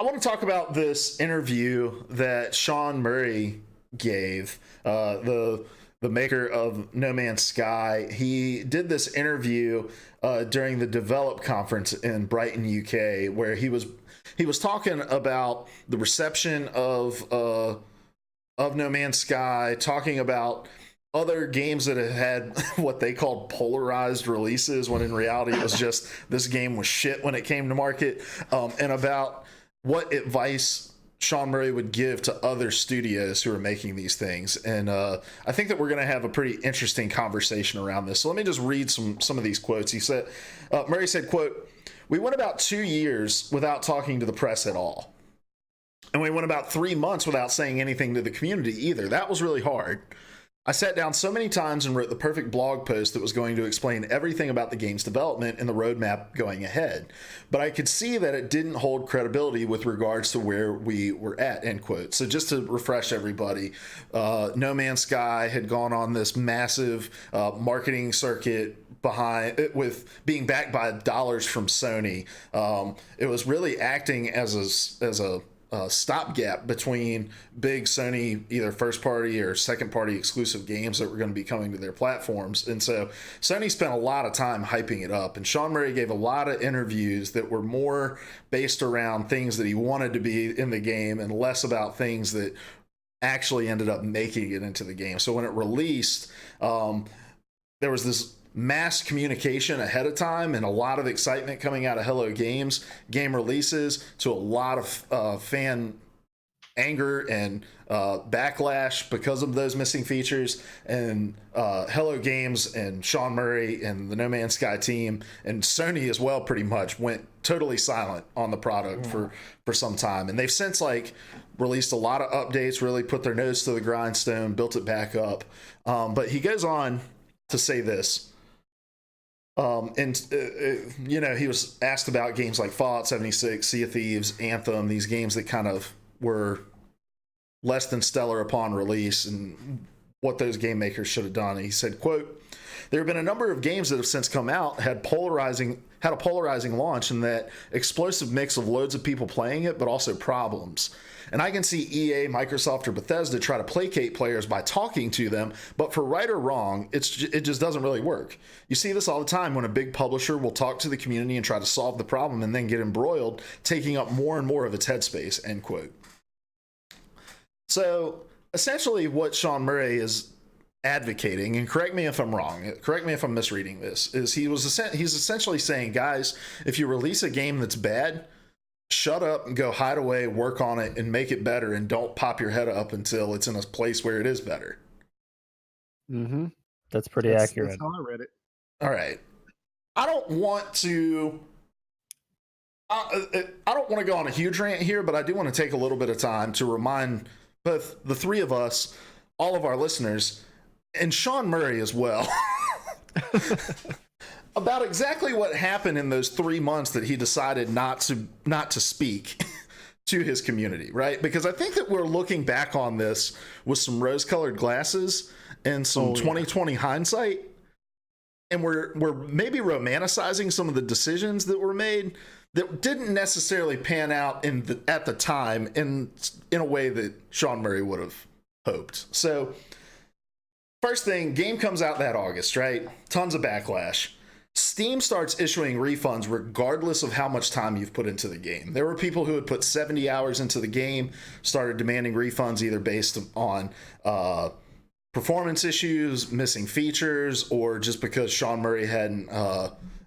I want to talk about this interview that Sean Murray gave, the maker of No Man's Sky. He did this interview during the Develop conference in Brighton, UK, where he was talking about the reception of No Man's Sky, talking about other games that have had what they called polarized releases, when in reality it was just this game was shit when it came to market, and about what advice Sean Murray would give to other studios who are making these things. And I think that we're going to have a pretty interesting conversation around this. So let me just read some of these quotes. He said, Murray said, quote, "We went about 2 years without talking to the press at all. And we went about 3 months without saying anything to the community either. That was really hard. I sat down so many times and wrote the perfect blog post that was going to explain everything about the game's development and the roadmap going ahead. But I could see that it didn't hold credibility with regards to where we were at," end quote. So just to refresh everybody, No Man's Sky had gone on this massive marketing circuit behind it, with being backed by dollars from Sony. It was really acting as a stopgap between big Sony either first party or second party exclusive games that were going to be coming to their platforms. And so Sony spent a lot of time hyping it up, and Sean Murray gave a lot of interviews that were more based around things that he wanted to be in the game and less about things that actually ended up making it into the game. So when it released, there was this mass communication ahead of time and a lot of excitement coming out of Hello Games game releases, to a lot of fan anger and backlash because of those missing features. And Hello Games and Sean Murray and the No Man's Sky team and Sony as well pretty much went totally silent on the product for some time. And they've since released a lot of updates, really put their nose to the grindstone, built it back up. But he goes on to say this. He was asked about games like Fallout 76, Sea of Thieves, Anthem, these games that kind of were less than stellar upon release, and what those game makers should have done. And he said, quote, "There have been a number of games that have since come out, had a polarizing launch, and that explosive mix of loads of people playing it, but also problems. And I can see EA, Microsoft, or Bethesda try to placate players by talking to them, but for right or wrong, it just doesn't really work. You see this all the time when a big publisher will talk to the community and try to solve the problem and then get embroiled, taking up more and more of its headspace," end quote. So essentially what Sean Murray is advocating, and correct me if I'm wrong, correct me if I'm misreading this, is he's essentially saying, guys, if you release a game that's bad, shut up and go hide away, work on it, and make it better, and don't pop your head up until it's in a place where it is better. Mm-hmm. That's pretty accurate. That's how I read it. All right. I don't want to go on a huge rant here, but I do want to take a little bit of time to remind both the three of us, all of our listeners, and Sean Murray as well, about exactly what happened in those 3 months that he decided not to speak to his community, right? Because I think that we're looking back on this with some rose-colored glasses and some 2020 hindsight, and we're maybe romanticizing some of the decisions that were made that didn't necessarily pan out at the time in a way that Sean Murray would have hoped. So first thing, game comes out that August, right? Tons of backlash. Steam starts issuing refunds regardless of how much time you've put into the game. There were people who had put 70 hours into the game, started demanding refunds either based on performance issues, missing features, or just because Sean Murray hadn't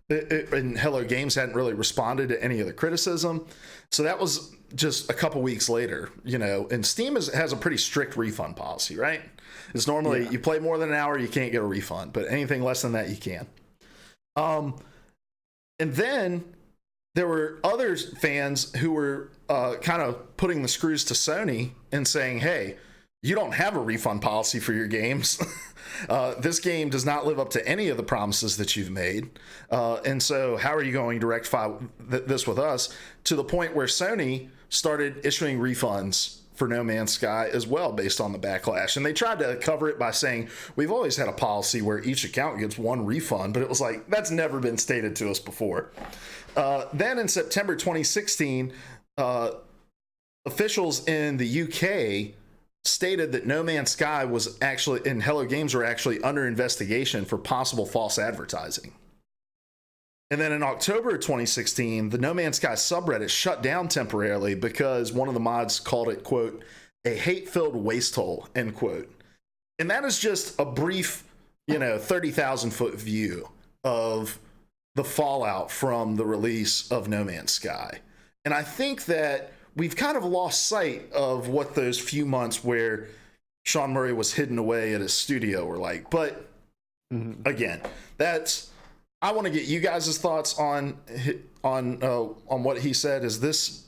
and Hello Games hadn't really responded to any of the criticism. So that was just a couple weeks later, and Steam has a pretty strict refund policy, right? It's normally you play more than an hour, you can't get a refund, but anything less than that, you can. And then there were other fans who were kind of putting the screws to Sony and saying, hey, you don't have a refund policy for your games. This game does not live up to any of the promises that you've made. And so how are you going to rectify this with us? To the point where Sony started issuing refunds for No Man's Sky as well, based on the backlash. And they tried to cover it by saying, we've always had a policy where each account gets one refund, but it was like, that's never been stated to us before. Then in September 2016, officials in the UK stated that No Man's Sky was actually, and Hello Games were actually under investigation for possible false advertising. And then in October 2016, the No Man's Sky subreddit shut down temporarily because one of the mods called it, quote, a hate-filled waste hole, end quote. And that is just a brief, 30,000 foot view of the fallout from the release of No Man's Sky. And I think that we've kind of lost sight of what those few months where Sean Murray was hidden away at his studio were like. But again, I want to get you guys' thoughts on what he said. Is this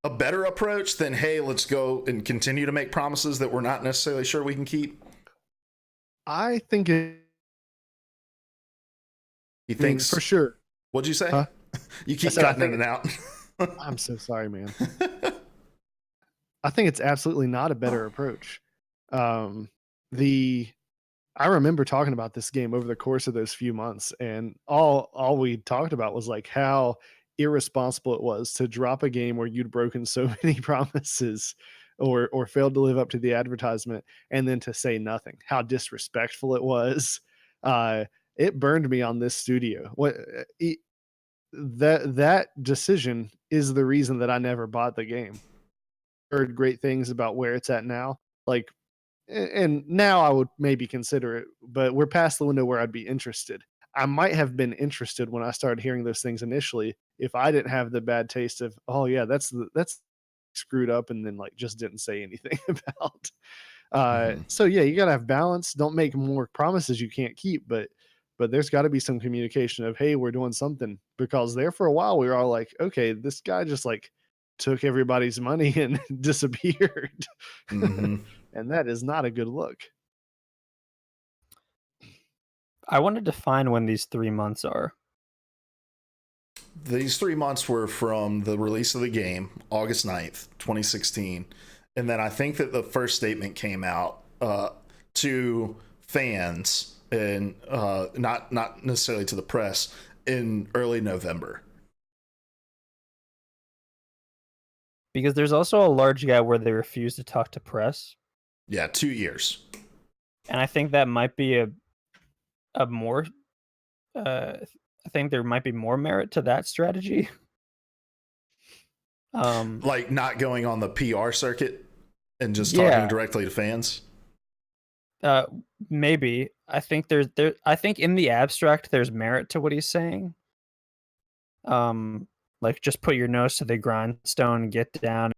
a better approach than, hey, let's go and continue to make promises that we're not necessarily sure we can keep? I think He thinks for sure. What'd you say? Huh? You keep cutting in and out. I'm so sorry, man. I think it's absolutely not a better approach. I remember talking about this game over the course of those few months, and all we talked about was like how irresponsible it was to drop a game where you'd broken so many promises or failed to live up to the advertisement, and then to say nothing. How disrespectful it was. It burned me on this studio. That decision is the reason that I never bought the game. Heard great things about where it's at now. Like, and now I would maybe consider it, but we're past the window where I'd be interested. I might have been interested when I started hearing those things initially if I didn't have the bad taste of, oh yeah, that's screwed up, and then like just didn't say anything about. So yeah, you gotta have balance. Don't make more promises you can't keep, but there's got to be some communication of, hey, we're doing something, because there for a while we were all like, okay, this guy just like took everybody's money and disappeared. And that is not a good look. I want to define when these 3 months are. These 3 months were from the release of the game, August 9th, 2016. And then I think that the first statement came out to fans, and not necessarily to the press, in early November. Because there's also a large gap where they refuse to talk to press. Yeah, 2 years. And I think that might be a more I think there might be more merit to that strategy. Like not going on the PR circuit and just talking directly to fans. Maybe. I think I think in the abstract there's merit to what he's saying. Like just put your nose to the grindstone, get down.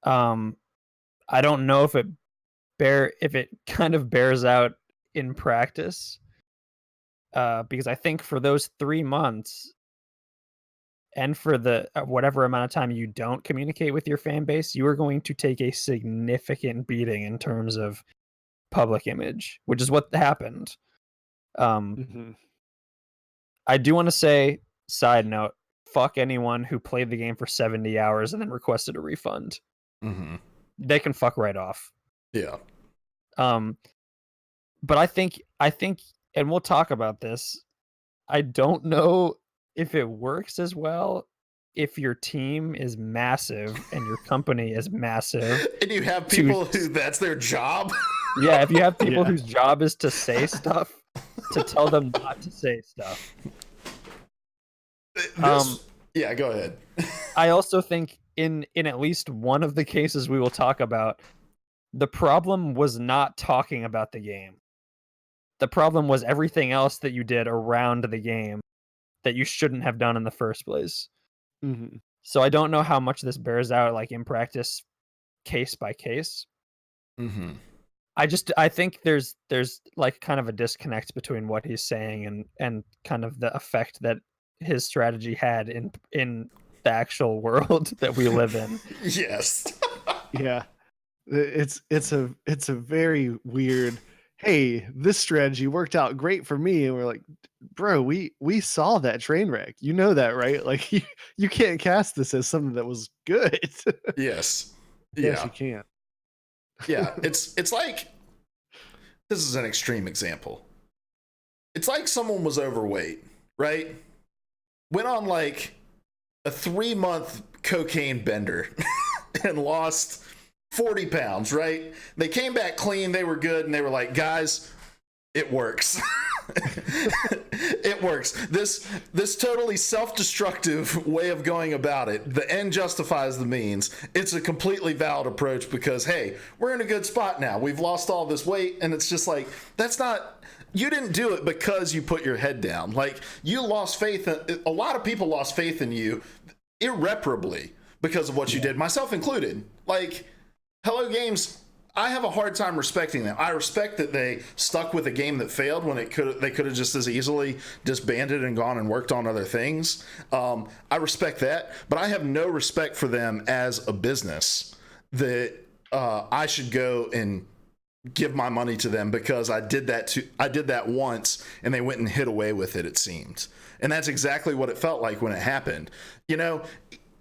I don't know if it kind of bears out in practice. Because I think for those 3 months, and for the whatever amount of time you don't communicate with your fan base, you are going to take a significant beating in terms of public image, which is what happened. I do want to say, side note, fuck anyone who played the game for 70 hours and then requested a refund. They can fuck right off. Yeah. But I think, and we'll talk about this, I don't know if it works as well if your team is massive and your company is massive. And you have people who that's their job. Yeah, if you have people whose job is to say stuff, to tell them not to say stuff. Yeah, go ahead. I also think in at least one of the cases we will talk about, the problem was not talking about the game. The problem was everything else that you did around the game that you shouldn't have done in the first place. So I don't know how much this bears out, like in practice, case by case. I think there's like kind of a disconnect between what he's saying and kind of the effect that his strategy had in the actual world that we live in. Yes. Yeah. It's a very weird, hey, this strategy worked out great for me, and we're like, bro, we saw that train wreck. You know that, right? Like you can't cast this as something that was good. Yes. Yes, you can't. Yeah, it's like, this is an extreme example. It's like someone was overweight, right? Went on like a 3-month cocaine bender and lost 40 pounds, right? They came back clean, they were good, and they were like, guys, it works. It works. This totally self-destructive way of going about it, the end justifies the means. It's a completely valid approach because, hey, we're in a good spot now. We've lost all this weight, and it's just like, that's not... You didn't do it because you put your head down. Like, you lost faith. A lot of people lost faith in you irreparably because of what you did, myself included. Like, Hello Games, I have a hard time respecting them. I respect that they stuck with a game that failed when they could have just as easily disbanded and gone and worked on other things. I respect that, but I have no respect for them as a business that I should go and give my money to them because I did that once and they went and hid away with it, it seemed. And that's exactly what it felt like when it happened. You know,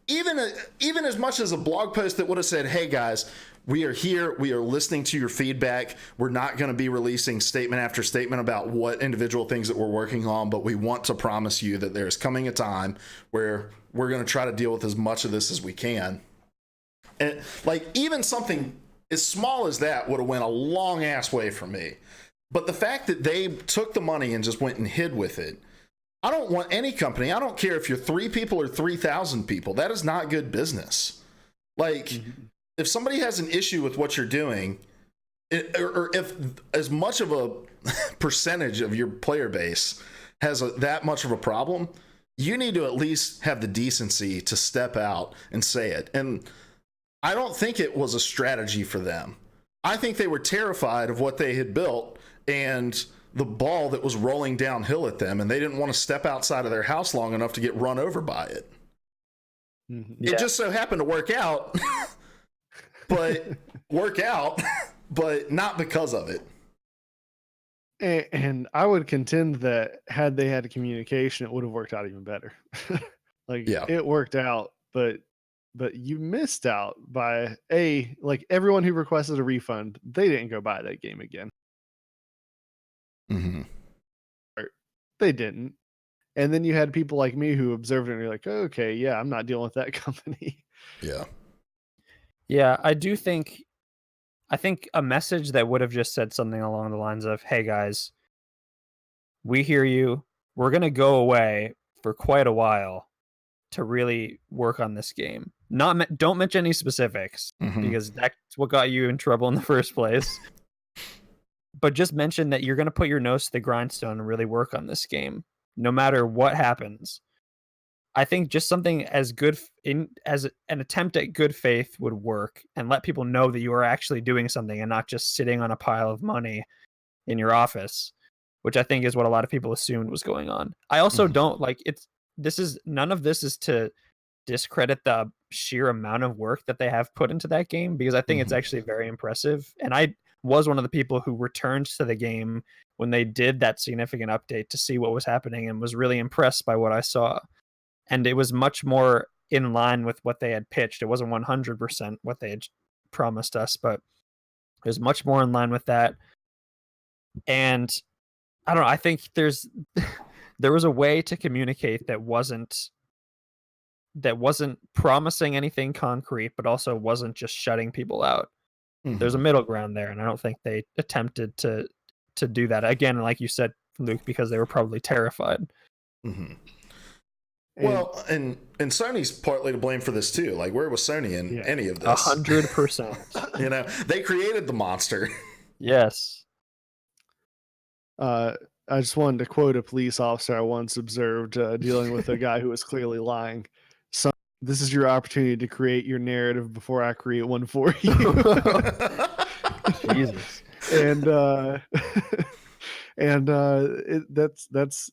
even as much as a blog post that would have said, hey guys, we are here, we are listening to your feedback, we're not going to be releasing statement after statement about what individual things that we're working on, but we want to promise you that there's coming a time where we're going to try to deal with as much of this as we can. And like, even something as small as that would have went a long ass way for me. But the fact that they took the money and just went and hid with it, I don't want any company, I don't care if you're 3 people or 3,000 people, that is not good business. Like, if somebody has an issue with what you're doing, or if as much of a percentage of your player base has that much of a problem, you need to at least have the decency to step out and say it. And I don't think it was a strategy for them. I think they were terrified of what they had built and the ball that was rolling downhill at them, and they didn't want to step outside of their house long enough to get run over by it. It just so happened to work out. But not because of it. And I would contend that had they had a communication, it would have worked out even better. It worked out, but you missed out by like everyone who requested a refund, they didn't go buy that game again. Mm-hmm. They didn't. And then you had people like me who observed it and you're like, okay, yeah, I'm not dealing with that company. Yeah. Yeah, I think a message that would have just said something along the lines of, hey guys, we hear you. We're going to go away for quite a while to really work on this game. Don't mention any specifics because that's what got you in trouble in the first place. But just mention that you're going to put your nose to the grindstone and really work on this game, no matter what happens. I think just something as good as an attempt at good faith would work, and let people know that you are actually doing something and not just sitting on a pile of money in your office, which I think is what a lot of people assumed was going on. I also don't like none of this is to discredit the sheer amount of work that they have put into that game, because I think it's actually very impressive. And I was one of the people who returned to the game when they did that significant update to see what was happening and was really impressed by what I saw. And it was much more in line with what they had pitched. It wasn't 100% what they had promised us, but it was much more in line with that. And I don't know, I think there was a way to communicate that wasn't promising anything concrete, but also wasn't just shutting people out. There's a middle ground there, and I don't think they attempted to do that. Again, like you said, Luke, because they were probably terrified. Well, and Sony's partly to blame for this too. Like, where was Sony in any of this? 100%. You know, they created the monster. Yes. I just wanted to quote a police officer I once observed dealing with a guy who was clearly lying. So this is your opportunity to create your narrative before I create one for you. Jesus.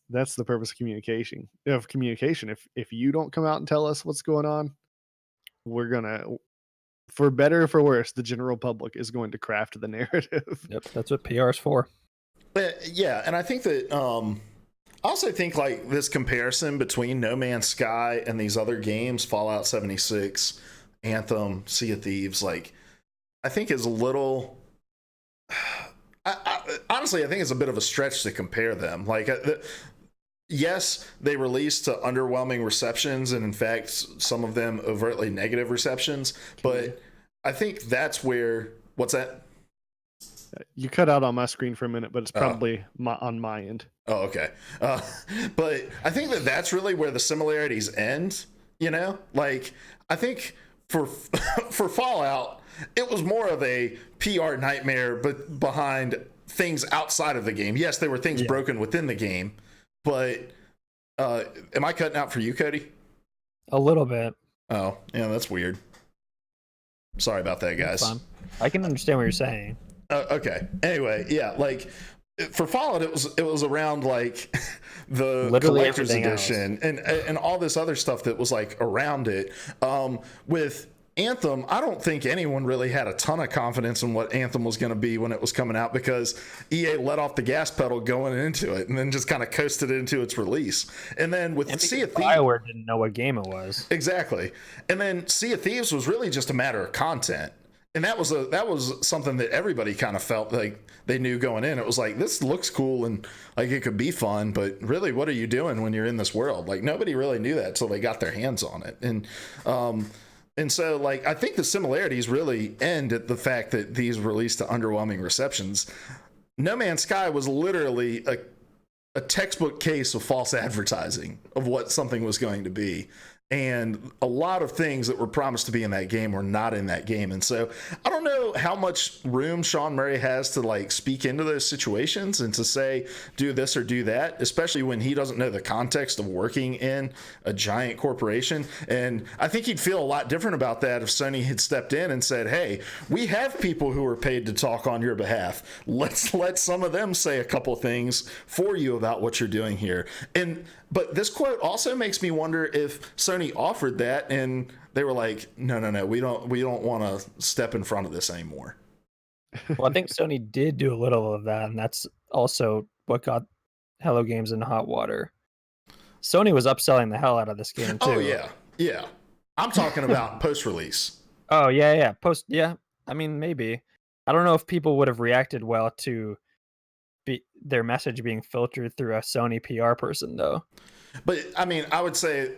That's the purpose of communication. If you don't come out and tell us what's going on, we're gonna, for better or for worse, the general public is going to craft the narrative. Yep, that's what PR is for. Yeah, and I think that I also think like this comparison between No Man's Sky and these other games, Fallout 76, Anthem, Sea of Thieves, like I think is a little. Honestly, I think it's a bit of a stretch to compare them. Like yes, they released to underwhelming receptions, and in fact, some of them overtly negative receptions. But I think that's where what's that? You cut out on my screen for a minute, but it's Oh. probably on my end. Oh, okay. But I think that that's really where the similarities end. You know, like I think for for Fallout, it was more of a PR nightmare, but behind things outside of the game. Yes, there were things broken within the game, but am I cutting out for you, Cody? A little bit. Oh, yeah, that's weird. Sorry about that, guys. I can understand what you're saying. Okay. Anyway, yeah, like for Fallout, it was around like the Literally collector's everything edition and all this other stuff that was like around it. With Anthem, I don't think anyone really had a ton of confidence in what Anthem was going to be when it was coming out, because EA let off the gas pedal going into it and then just kind of coasted into its release. And then with Sea of Thieves, BioWare didn't know what game it was. Exactly. And then Sea of Thieves was really just a matter of content. And that was something that everybody kind of felt like they knew going in. It was like, this looks cool and like it could be fun, but really, what are you doing when you're in this world? Like, nobody really knew that until they got their hands on it. And so, like, I think the similarities really end at the fact that these released to underwhelming receptions. No Man's Sky was literally a textbook case of false advertising of what something was going to be. And a lot of things that were promised to be in that game were not in that game. And so I don't know how much room Sean Murray has to like speak into those situations and to say, do this or do that, especially when he doesn't know the context of working in a giant corporation. And I think he'd feel a lot different about that if Sony had stepped in and said, hey, we have people who are paid to talk on your behalf. Let's let some of them say a couple things for you about what you're doing here. But this quote also makes me wonder if Sony offered that and they were like, no, we don't want to step in front of this anymore. Well, I think Sony did do a little of that, and that's also what got Hello Games in hot water. Sony was upselling the hell out of this game too. Oh yeah. I'm talking about post-release. Oh yeah. I mean, maybe. I don't know if people would have reacted well to their message being filtered through a Sony PR person, though. But I mean, I would say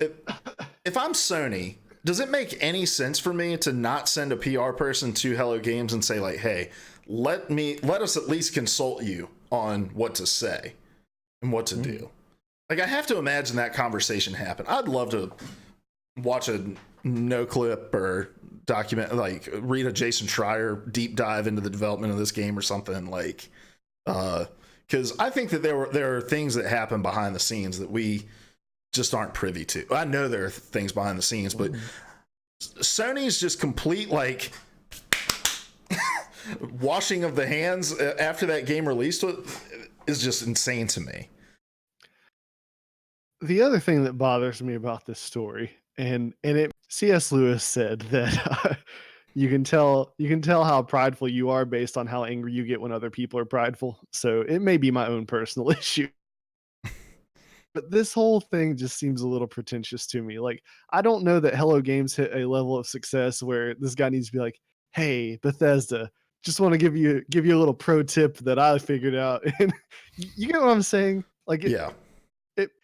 if I'm Sony, does it make any sense for me to not send a PR person to Hello Games and say like, hey, let us at least consult you on what to say and what to do? Like, I have to imagine that conversation happen. I'd love to watch a no clip or document, like read a Jason Schreier deep dive into the development of this game or something, like because I think that there are things that happen behind the scenes that we just aren't privy to. I know there are things behind the scenes, but Sony's just complete like washing of the hands after that game released is just insane to me. The other thing that bothers me about this story, and C.S. Lewis said that you can tell how prideful you are based on how angry you get when other people are prideful. So it may be my own personal issue. But this whole thing just seems a little pretentious to me. Like, I don't know that Hello Games hit a level of success where this guy needs to be like, hey, Bethesda, just want to give you a little pro tip that I figured out. And you get what I'm saying? Like,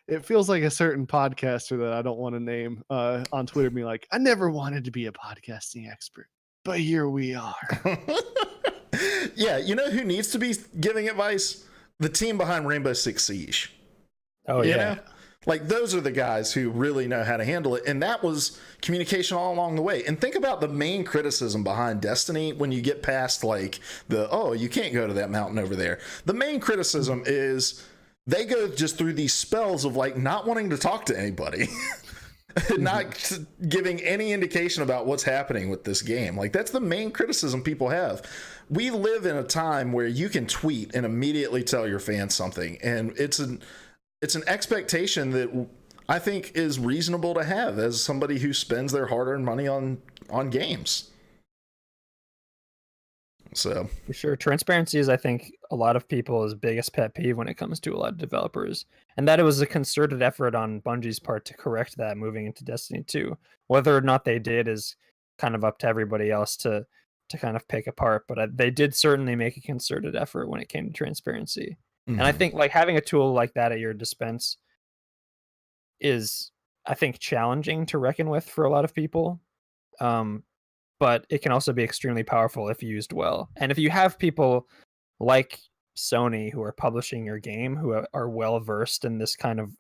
it feels like a certain podcaster that I don't want to name on Twitter being like, I never wanted to be a podcasting expert, but here we are. Yeah, you know who needs to be giving advice? The team behind Rainbow Six Siege. Oh, yeah. You know? Like, those are the guys who really know how to handle it. And that was communication all along the way. And think about the main criticism behind Destiny when you get past, like, you can't go to that mountain over there. The main criticism is they go just through these spells of, like, not wanting to talk to anybody. Not giving any indication about what's happening with this game. Like, that's the main criticism people have. We live in a time where you can tweet and immediately tell your fans something. And it's an expectation that I think is reasonable to have as somebody who spends their hard-earned money on games. So for sure, transparency is, I think, a lot of people's biggest pet peeve when it comes to a lot of developers, and that it was a concerted effort on Bungie's part to correct that moving into Destiny 2. Whether or not they did is kind of up to everybody else to kind of pick apart, but they did certainly make a concerted effort when it came to transparency. And I think like having a tool like that at your dispense is, I think, challenging to reckon with for a lot of people. But it can also be extremely powerful if used well. And if you have people like Sony who are publishing your game, who are well versed in this kind of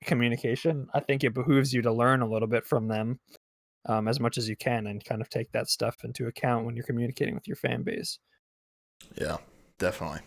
communication, I think it behooves you to learn a little bit from them, as much as you can, and kind of take that stuff into account when you're communicating with your fan base. Yeah, definitely.